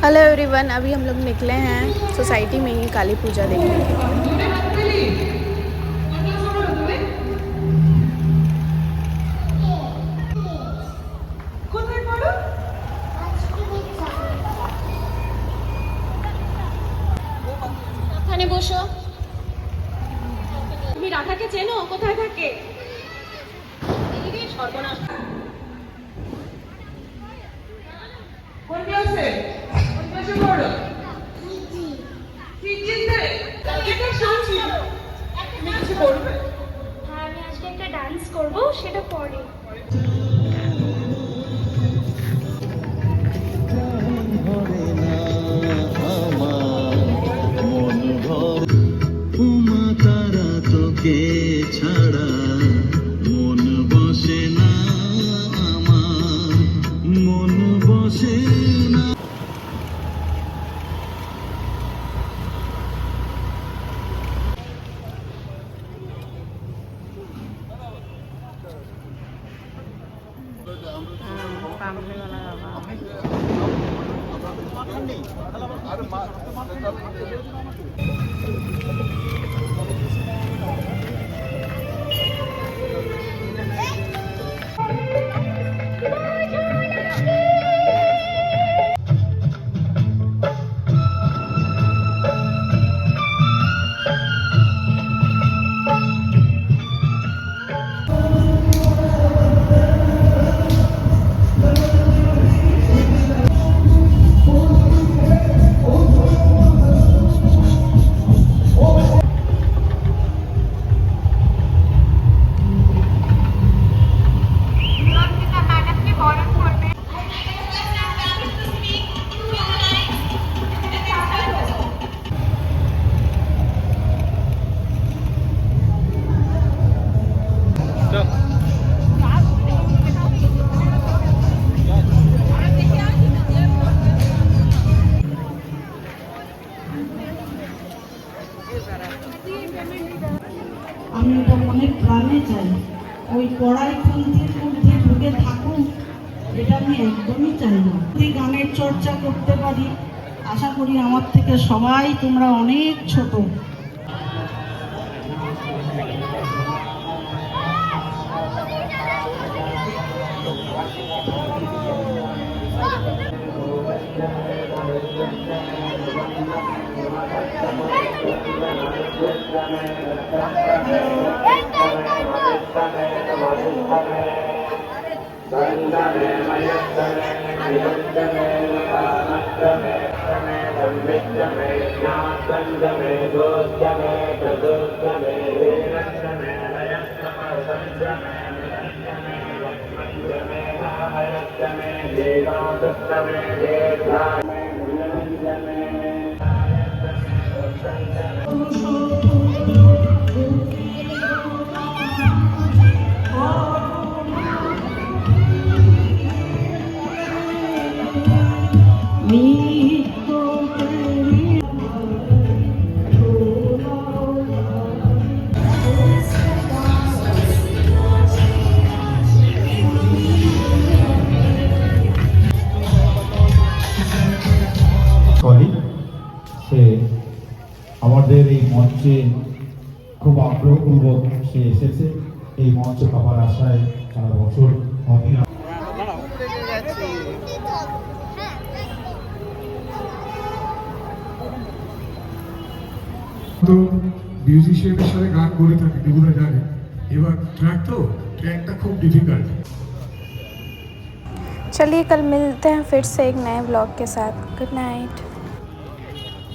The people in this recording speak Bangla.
हेलो एवरीवन, अभी हम लोग निकले हैं सोसाइटी में ही काली पूजा देखने के लिए। ওখানে বসো। তুমি রাধাকে চেনো? কোথায় থাকে? সর্বনাশ। কোন ক্লাসে? কোন ক্লাসে পড়ো? সিজিতে। এটা শুনছি। তুমি কিছু করবে? হ্যাঁ, আমি আজকে একটা ডান্স করব, সেটা পরে। ছাড়া মন বসে না আমার, মন বসে না। আমি ওটা মনে প্রাণে চাই, ওই পড়াই পন্থীর মধ্যে ঢুকে থাকুক, এটা আমি একদমই চাই না। যদি গানের চর্চা করতে পারি, আশা করি আমার থেকে সবাই তোমরা অনেক ছোট। সে আমাদের এই মঞ্চে খুব আগ্রহপূর্বক সে এসেছে। এই মঞ্চ পাওয়ার আশায় সারা বছর তো মিউজিশিয়ান হিসেবে গান করে থাকে, এগুলো জানে। এবার ট্র্যাকটা খুব ডিফিকাল্ট। चलिए कल मिलते हैं फिर से एक नए ब्लॉग के साथ। Good night.